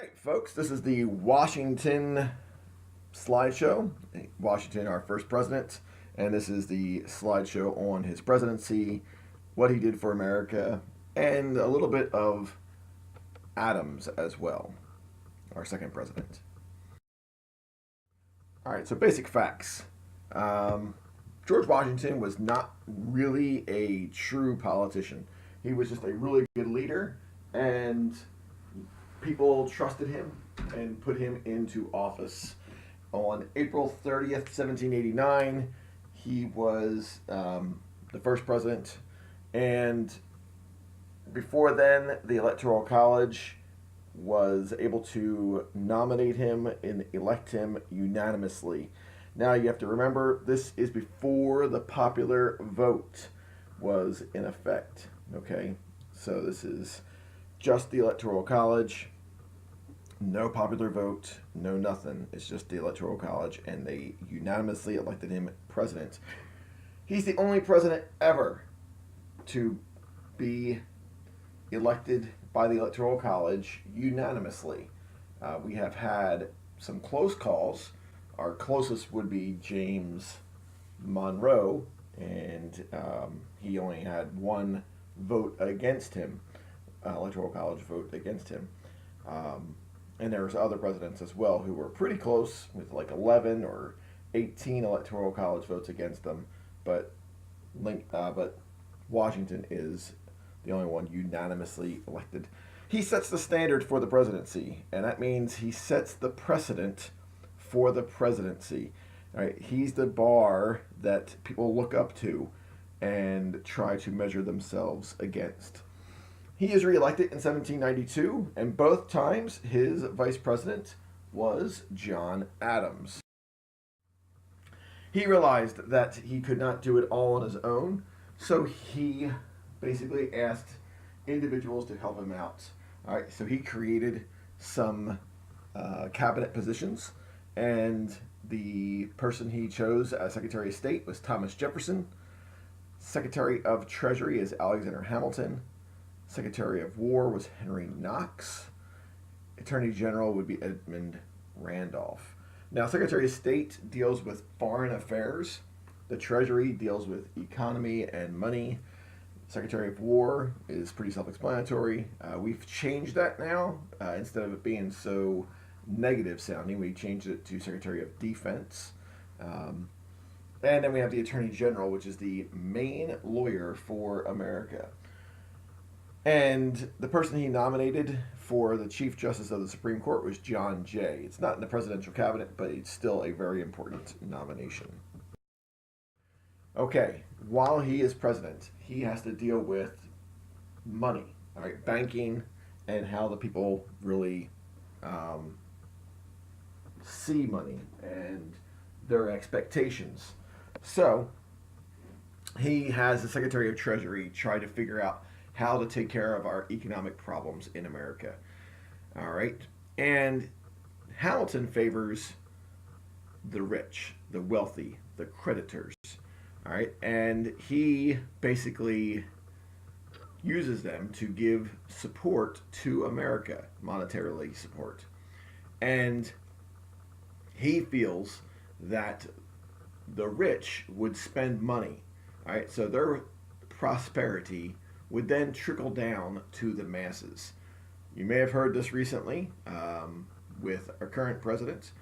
Right, folks, this is the Washington slideshow. Washington, our first president, and this is the slideshow on his presidency, what he did for America, and a little bit of Adams as well, our second president. All right, so basic facts. Um, George Washington was not really a true politician. He was just a really good leader, and people trusted him and put him into office. On April 30th, 1789, he was the first president. And before then, the Electoral College was able to nominate him and elect him unanimously. Now you have to remember this is before the popular vote was in effect. Okay, so this is just the Electoral College, no popular vote, no nothing. It's just the Electoral College, and they unanimously elected him president. He's the only president ever to be elected by the Electoral College unanimously. We have had some close calls. Our closest would be James Monroe, and he only had one vote against him, Electoral College vote against him. And there was other presidents as well who were pretty close with like 11 or 18 Electoral College votes against them, but but Washington is the only one unanimously elected. He sets the standard for the presidency, and that means he sets the precedent for the presidency. All right, he's the bar that people look up to and try to measure themselves against. He is reelected in 1792, and both times his vice president was John Adams. He realized that he could not do it all on his own, so he basically asked individuals to help him out. All right, so he created some cabinet positions, and the person he chose as Secretary of State was Thomas Jefferson. Secretary of Treasury is Alexander Hamilton. Secretary of War was Henry Knox. Attorney General would be Edmund Randolph. Now, Secretary of State deals with foreign affairs. The Treasury deals with economy and money. Secretary of War is pretty self-explanatory. We've changed that now. Instead of it being so negative sounding, we changed it to Secretary of Defense. And then we have the Attorney General, which is the main lawyer for America. And the person he nominated for the Chief Justice of the Supreme Court was John Jay. It's not in the presidential cabinet, but it's still a very important nomination. Okay, while he is president, he has to deal with money, all right, banking, and how the people really see money and their expectations. So he has the Secretary of Treasury try to figure out how to take care of our economic problems in America. All right. And Hamilton favors the rich, the wealthy, the creditors. All right. And he basically uses them to give support to America, monetarily support. And he feels that the rich would spend money. All right. So their prosperity would then trickle down to the masses. You may have heard this recently with our current president,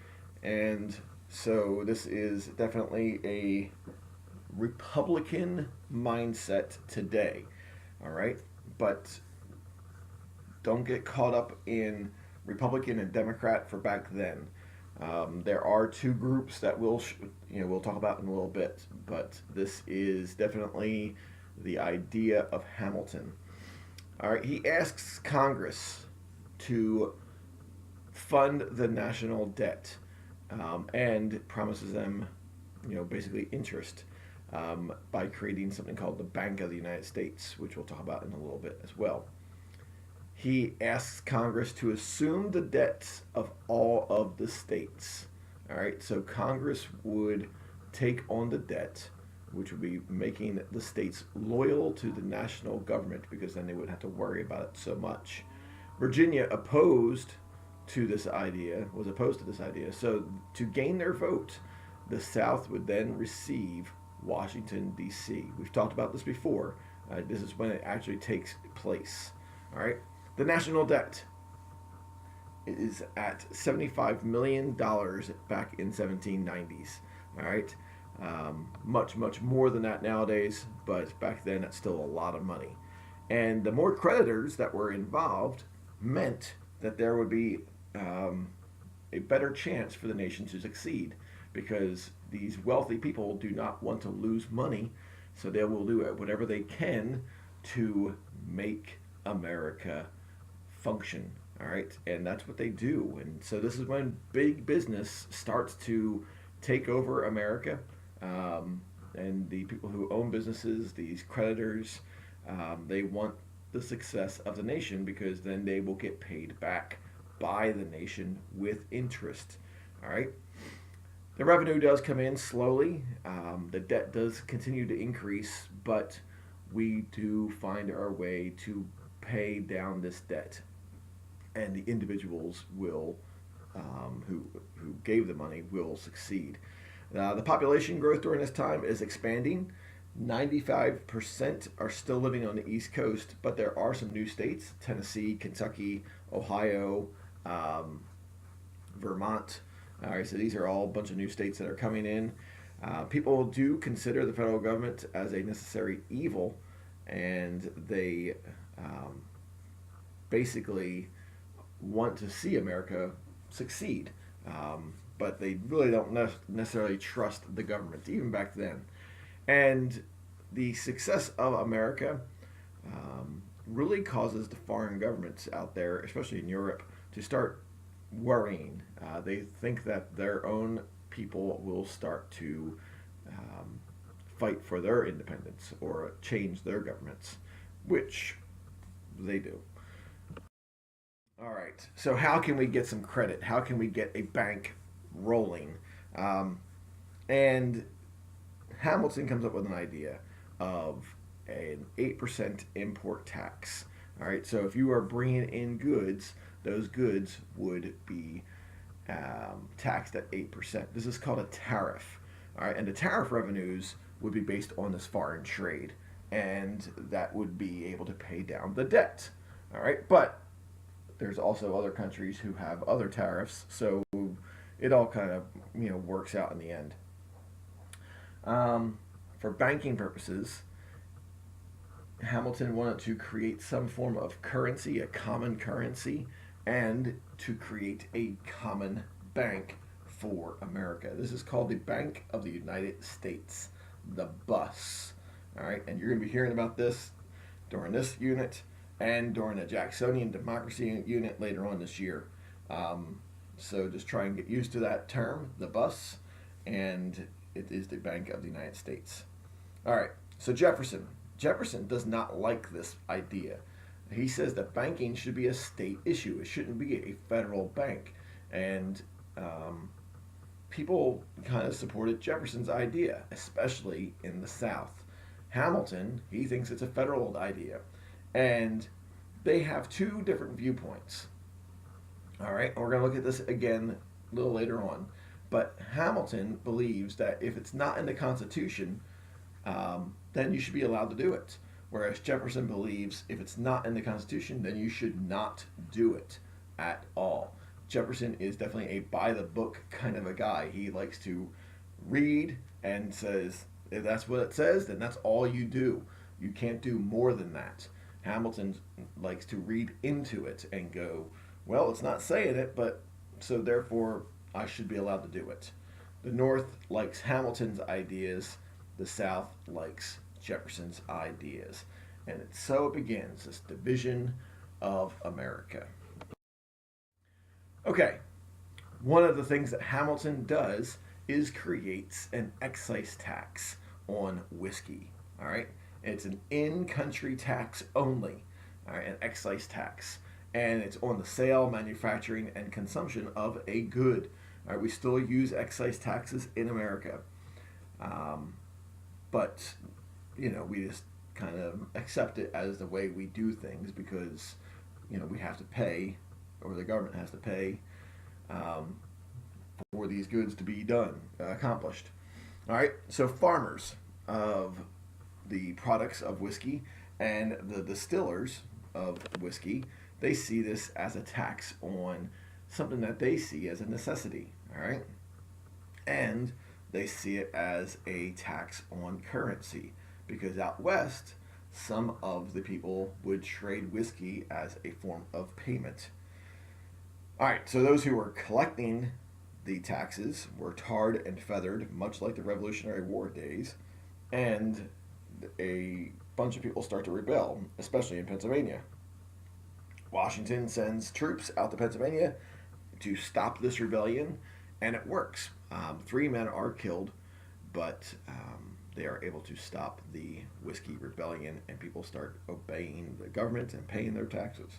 and so this is definitely a Republican mindset today. All right, but don't get caught up in Republican and Democrat for back then. There are two groups that we'll talk about in a little bit, but this is definitely the idea of Hamilton. All right, he asks Congress to fund the national debt and promises them, basically interest by creating something called the Bank of the United States, which we'll talk about in a little bit as well. He asks Congress to assume the debts of all of the states. All right, so Congress would take on the debt, which would be making the states loyal to the national government because then they wouldn't have to worry about it so much. Virginia opposed to this idea, was opposed to this idea. So to gain their vote, the South would then receive Washington, D.C. We've talked about this before. This is when it actually takes place. All right. The national debt is at $75 million back in 1790s. All right. Much, much more than that nowadays, but back then that's still a lot of money. And the more creditors that were involved meant that there would be a better chance for the nation to succeed, because these wealthy people do not want to lose money, so they will do whatever they can to make America function. All right, and that's what they do. And so this is when big business starts to take over America, and the people who own businesses, these creditors, they want the success of the nation, because then they will get paid back by the nation with interest. All right. The revenue does come in slowly. The debt does continue to increase, but we do find our way to pay down this debt, and the individuals will, who gave the money, will succeed. The population growth during this time is expanding. 95% are still living on the East Coast, but there are some new states: Tennessee, Kentucky, Ohio, Vermont. All right, so these are all a bunch of new states that are coming in. People do consider the federal government as a necessary evil, and they basically want to see America succeed, but they really don't necessarily trust the government, even back then. And the success of America really causes the foreign governments out there, especially in Europe, to start worrying. They think that their own people will start to fight for their independence or change their governments, which they do. All right, so how can we get some credit? How can we get a bank rolling? And Hamilton comes up with an idea of an 8% import tax. All right, so if you are bringing in goods, those goods would be taxed at 8%. This is called a tariff. All right, and the tariff revenues would be based on this foreign trade, and that would be able to pay down the debt. All right, but there's also other countries who have other tariffs, so it all kind of works out in the end. For banking purposes, Hamilton wanted to create some form of currency, a common currency, and to create a common bank for America. This is called the Bank of the United States, the BUS. All right, and you're going to be hearing about this during this unit and during the Jacksonian Democracy unit later on this year. So just try and get used to that term, the BUS, and it is the Bank of the United States. All right, so Jefferson. Jefferson does not like this idea. He says that banking should be a state issue. It shouldn't be a federal bank. And people kind of supported Jefferson's idea, especially in the South. Hamilton, he thinks it's a federal idea. And they have two different viewpoints. All right, and we're going to look at this again a little later on. But Hamilton believes that if it's not in the Constitution, then you should be allowed to do it. Whereas Jefferson believes if it's not in the Constitution, then you should not do it at all. Jefferson is definitely a by-the-book kind of a guy. He likes to read and says, if that's what it says, then that's all you do. You can't do more than that. Hamilton likes to read into it and go, well, it's not saying it, but so therefore I should be allowed to do it. The North likes Hamilton's ideas. The South likes Jefferson's ideas. And so it begins, this division of America. Okay, one of the things that Hamilton does is creates an excise tax on whiskey. All right, it's an in-country tax only. All right, an excise tax, and it's on the sale, manufacturing, and consumption of a good. All right, we still use excise taxes in America, but we just kind of accept it as the way we do things because we have to pay or the government has to pay um, for these goods to be done, accomplished. All right, so farmers of the products of whiskey and the distillers of whiskey, they see this as a tax on something that they see as a necessity. All right, and they see it as a tax on currency because out west, some of the people would trade whiskey as a form of payment. All right, so those who were collecting the taxes were tarred and feathered, much like the Revolutionary War days, and a bunch of people start to rebel, especially in Pennsylvania. Washington sends troops out to Pennsylvania to stop this rebellion, and it works. 3 men are killed, but they are able to stop the whiskey rebellion, and people start obeying the government and paying their taxes.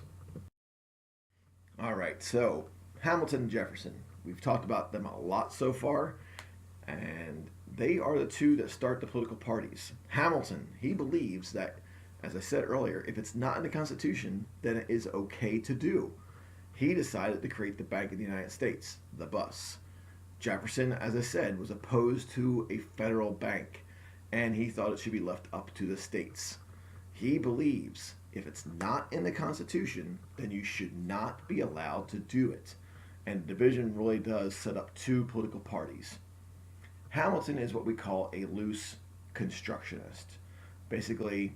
All right, so Hamilton and Jefferson. We've talked about them a lot so far, and they are the two that start the political parties. Hamilton, he believes that, as I said earlier, if it's not in the Constitution, then it is okay to do. He decided to create the Bank of the United States, the bus. Jefferson, as I said, was opposed to a federal bank, and he thought it should be left up to the states. He believes if it's not in the Constitution, then you should not be allowed to do it. And the division really does set up two political parties. Hamilton is what we call a loose constructionist. Basically,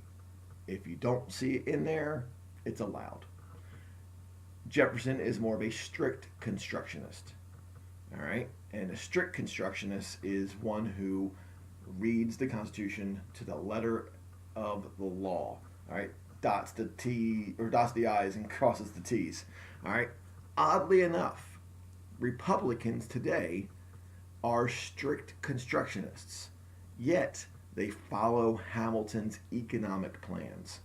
if you don't see it in there, it's allowed. Jefferson is more of a strict constructionist. All right? And a strict constructionist is one who reads the Constitution to the letter of the law. All right? Dots the T or dots the I's and crosses the T's. All right? Oddly enough, Republicans today are strict constructionists, yet they follow Hamilton's economic plans.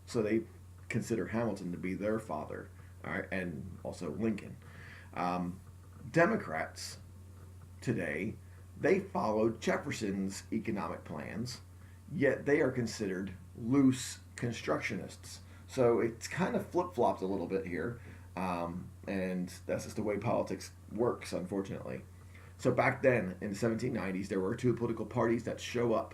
So they consider Hamilton to be their father, all right, and also Lincoln. Um, Democrats today, they follow Jefferson's economic plans, yet they are considered loose constructionists. So it's kind of flip flopped a little bit here, and that's just the way politics works, unfortunately. So back then in the 1790s, there were two political parties that show up.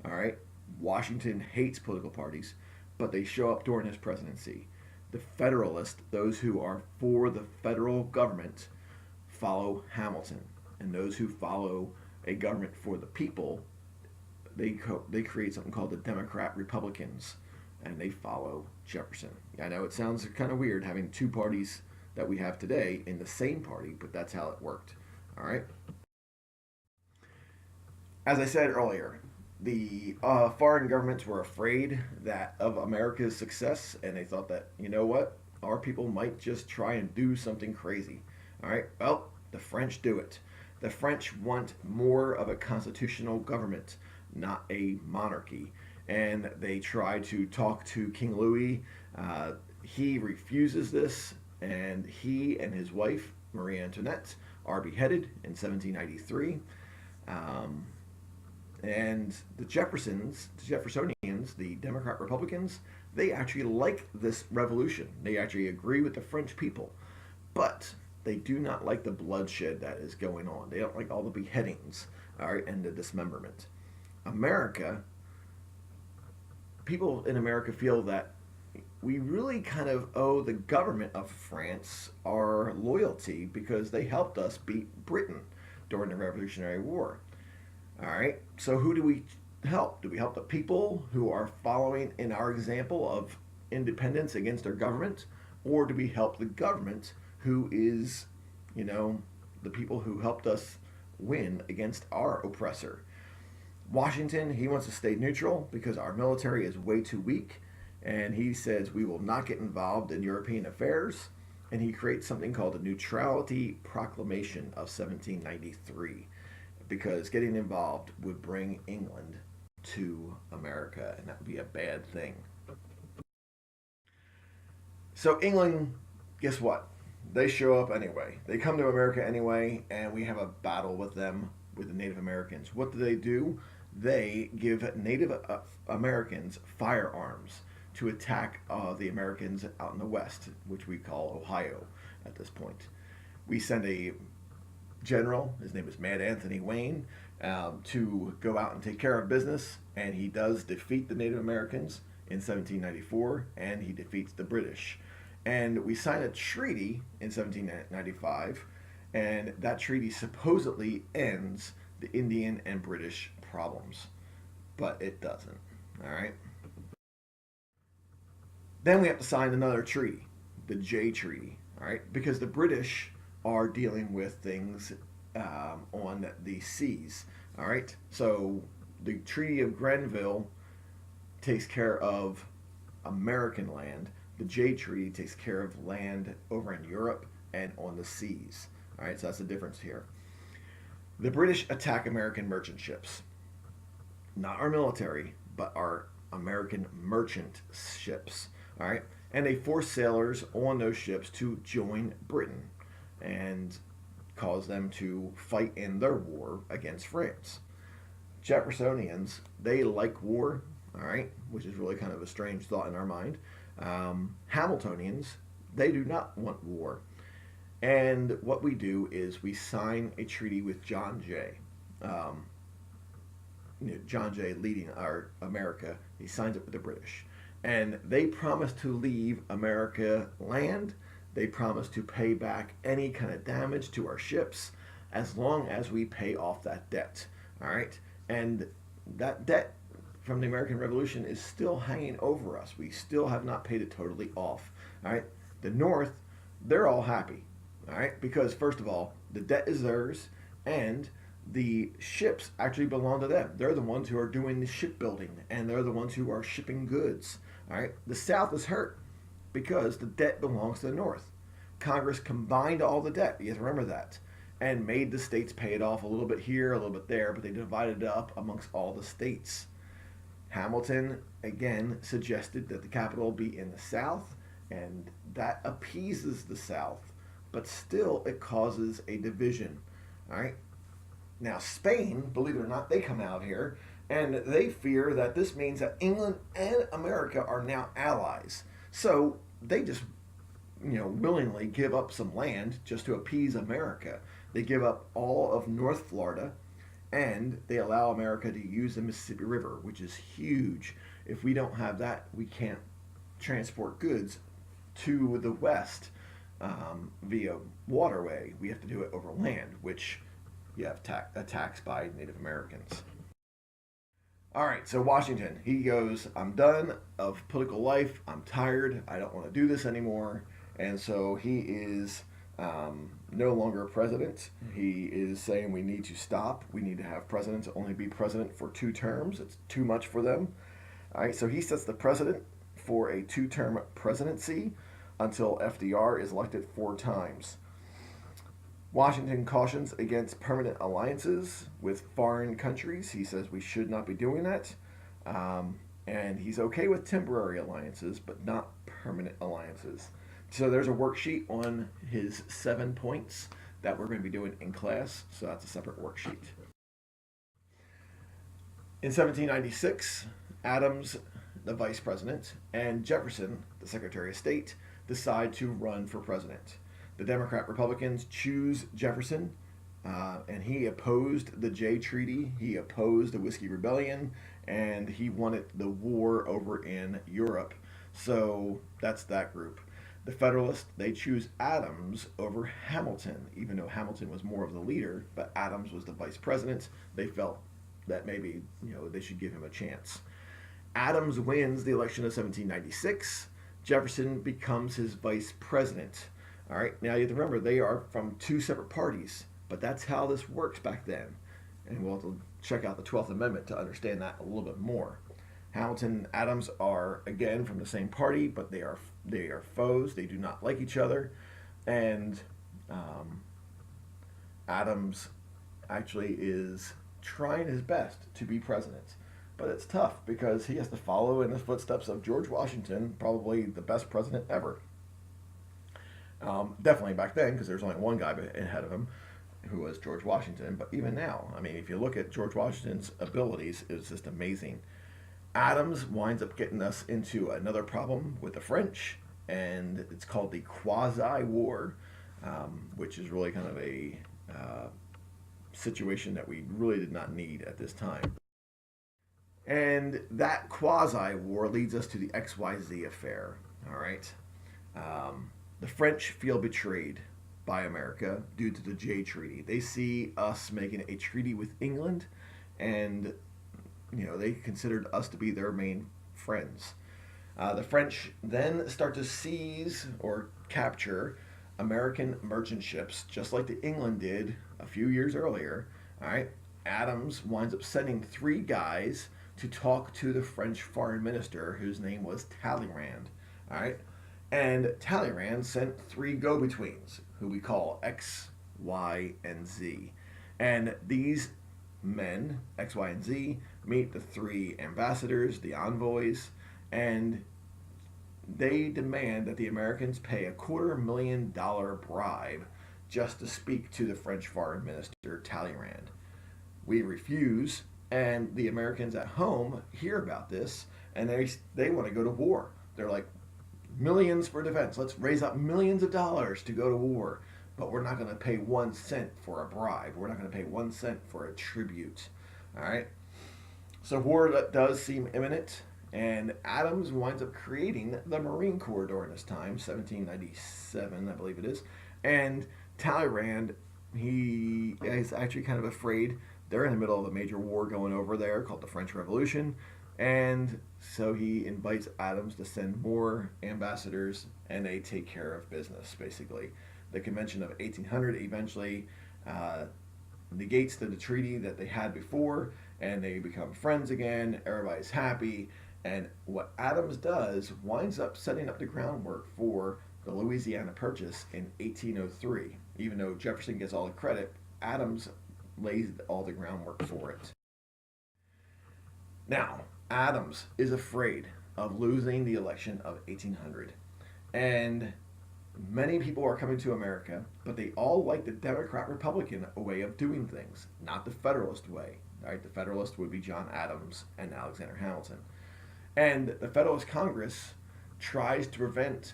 All right, Washington hates political parties, but they show up during his presidency. The Federalists, those who are for the federal government, follow Hamilton, and those who follow a government for the people, they create something called the Democrat Republicans, and they follow Jefferson. I know it sounds kind of weird having two parties that we have today in the same party, but that's how it worked. All right. As I said earlier, the foreign governments were afraid that of America's success, and they thought that, you know what, our people might just try and do something crazy. All right. Well, the French do it. The French want more of a constitutional government, not a monarchy, and they try to talk to King Louis. He refuses this, and he and his wife Marie Antoinette are beheaded in 1793. And the Jeffersonians, the Democrat Republicans, they actually like this revolution. They actually agree with the French people. But they do not like the bloodshed that is going on. They don't like all the beheadings, all right, and the dismemberment. America, people in America feel that we really kind of owe the government of France our loyalty because they helped us beat Britain during the Revolutionary War. All right, so who do we help? Do we help the people who are following in our example of independence against our government? Or do we help the government who is, the people who helped us win against our oppressor? Washington, he wants to stay neutral because our military is way too weak, and he says we will not get involved in European affairs, and he creates something called the Neutrality Proclamation of 1793 because getting involved would bring England to America, and that would be a bad thing. So England, guess what? They show up anyway. They come to America anyway, and we have a battle with them, with the Native Americans. What do? They give Native Americans firearms to attack the Americans out in the West, which we call Ohio. at this point. We send a general, his name is Mad Anthony Wayne, to go out and take care of business, and he does defeat the Native Americans in 1794, and he defeats the British. And we sign a treaty in 1795, and that treaty supposedly ends the Indian and British problems, but it doesn't. All right. Then we have to sign another treaty, the Jay Treaty. All right, because the British are dealing with things on the seas. All right, so the Treaty of Grenville takes care of American land. The Jay Treaty takes care of land over in Europe and on the seas. All right, so that's the difference here. The British attack American merchant ships, not our military, but our American merchant ships. All right, and they force sailors on those ships to join Britain and cause them to fight in their war against France. Jeffersonians, they like war, all right, which is really kind of a strange thought in our mind. Hamiltonians, they do not want war. And what we do is we sign a treaty with John Jay. John Jay leading our America, he signs it with the British. And they promise to leave America land. They promise to pay back any kind of damage to our ships as long as we pay off that debt. All right? And that debt from the American Revolution is still hanging over us. We still have not paid it totally off. All right? The North, they're all happy. All right? Because, first of all, the debt is theirs, and the ships actually belong to them. They're the ones who are doing the shipbuilding, and they're the ones who are shipping goods. All right? The South is hurt because the debt belongs to the North. Congress combined all the debt, you have to remember that, and made the states pay it off a little bit here, a little bit there, but they divided it up amongst all the states. Hamilton, again, suggested that the capital be in the South, and that appeases the South, but still it causes a division. All right? Now, Spain, believe it or not, they come out here, and they fear that this means that England and America are now allies. So they just, willingly give up some land just to appease America. They give up all of North Florida, and they allow America to use the Mississippi River, which is huge. If we don't have that, we can't transport goods to the west via waterway. We have to do it over land, which you have attacks by Native Americans. All right, so Washington, he goes, I'm done of political life. I'm tired. I don't want to do this anymore. And so he is no longer president. He is saying we need to stop. We need to have presidents only be president for 2 terms. It's too much for them. All right, so he sets the precedent for a 2-term presidency until FDR is elected 4 times. Washington cautions against permanent alliances with foreign countries. He says we should not be doing that. And he's okay with temporary alliances, but not permanent alliances. So there's a worksheet on his 7 points that we're going to be doing in class. So that's a separate worksheet. In 1796, Adams, the vice president, and Jefferson, the secretary of state, decide to run for president. The Democrat-Republicans choose Jefferson, and he opposed the Jay Treaty, he opposed the Whiskey Rebellion, and he wanted the war over in Europe. So that's that group. The Federalists, they choose Adams over Hamilton, even though Hamilton was more of the leader, but Adams was the vice president. They felt that maybe, they should give him a chance. Adams wins the election of 1796. Jefferson becomes his vice president. All right, now you have to remember they are from 2 separate parties, but that's how this works back then. And we'll have to check out the 12th Amendment to understand that a little bit more. Hamilton and Adams are, again, from the same party, but they are foes. They do not like each other. And Adams actually is trying his best to be president. But it's tough because he has to follow in the footsteps of George Washington, probably the best president ever. Definitely back then, because there's only one guy ahead of him, who was George Washington. But even now, I mean, if you look at George Washington's abilities, it's just amazing. Adams winds up getting us into another problem with the French, and it's called the Quasi-War. which is really kind of a situation that we really did not need at this time. And that quasi war leads us to the XYZ affair. All right. The French feel betrayed by America due to the Jay Treaty. They see us making a treaty with England, and they considered us to be their main friends. The French then start to seize or capture American merchant ships, just like the England did a few years earlier. All right, Adams winds up sending 3 guys to talk to the French foreign minister, whose name was Talleyrand. All right, and Talleyrand sent 3 go-betweens, who we call X, Y, and Z. And these men, X, Y, and Z, meet the 3 ambassadors, the envoys, and they demand that the Americans pay $250,000 bribe just to speak to the French foreign minister, Talleyrand. We refuse, and the Americans at home hear about this, and they want to go to war. They're like, millions for defense. Let's raise up millions of dollars to go to war. But we're not going to pay 1 cent for a bribe. We're not going to pay 1 cent for a tribute. All right? So war does seem imminent, and Adams winds up creating the Marine Corps during this time, 1797, I believe it is. And Talleyrand, he is actually kind of afraid. They're in the middle of a major war going over there called the French Revolution. And so he invites Adams to send more ambassadors, and they take care of business, basically. The Convention of 1800 eventually negates the treaty that they had before, and they become friends again. Everybody's happy. And what Adams does winds up setting up the groundwork for the Louisiana Purchase in 1803. Even though Jefferson gets all the credit, Adams lays all the groundwork for it. Now, Adams is afraid of losing the election of 1800. And many people are coming to America, but they all like the Democrat-Republican way of doing things, not the Federalist way. Right? The Federalist would be John Adams and Alexander Hamilton. And the Federalist Congress tries to prevent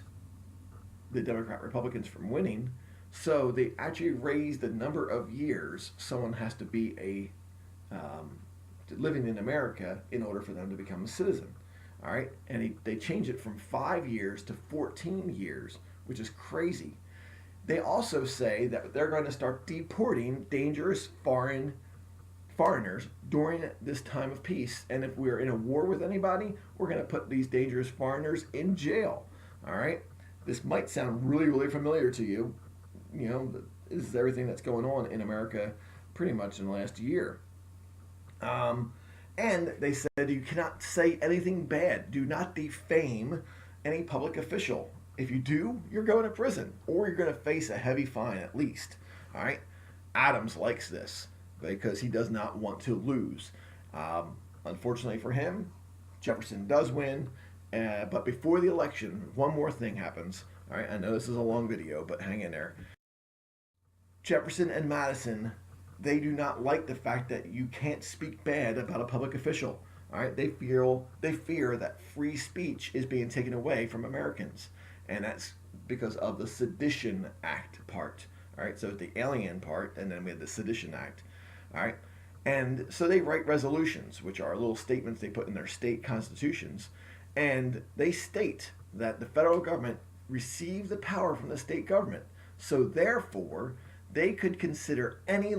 the Democrat-Republicans from winning, so they actually raise the number of years someone has to be living in America in order for them to become a citizen. All right, and they change it from 5 years to 14 years, which is crazy. They also say that they're going to start deporting dangerous foreigners during this time of peace, and if we're in a war with anybody, we're going to put these dangerous foreigners in jail. All right, this might sound really, really familiar to you. This is everything that's going on in America pretty much in the last year. And they said you cannot say anything bad. Do not defame any public official. If you do, you're going to prison, or you're going to face a heavy fine at least. All right. Adams likes this because he does not want to lose. Unfortunately for him, Jefferson does win. But before the election, one more thing happens. All right. I know this is a long video, but hang in there. Jefferson and Madison, they do not like the fact that you can't speak bad about a public official. All right, they fear that free speech is being taken away from Americans, and that's because of the Sedition Act part. All right, so the Alien part, and then we have the Sedition Act. All right, and so they write resolutions, which are little statements they put in their state constitutions, and they state that the federal government received the power from the state government. So therefore, they could consider any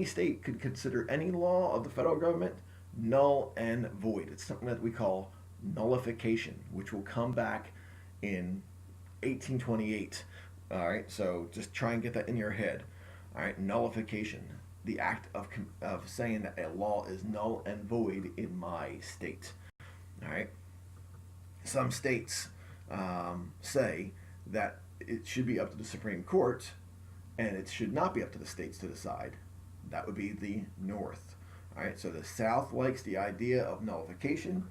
state could consider any law of the federal government null and void. It's something that we call nullification, which will come back in 1828. All right, so just try and get that in your head. All right, nullification, the act of saying that a law is null and void in my state. All right, some states say that it should be up to the Supreme Court, and it should not be up to the states to decide. That would be the North. All right, so the South likes the idea of nullification.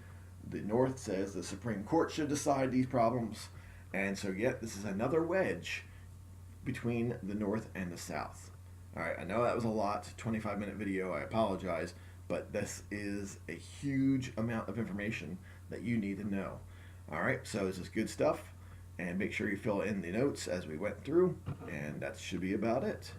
The North says the Supreme Court should decide these problems. And so, this is another wedge between the North and the South. All right, I know that was a lot, 25-minute video, I apologize, but this is a huge amount of information that you need to know. All right, so this is good stuff, and make sure you fill in the notes as we went through, and that should be about it.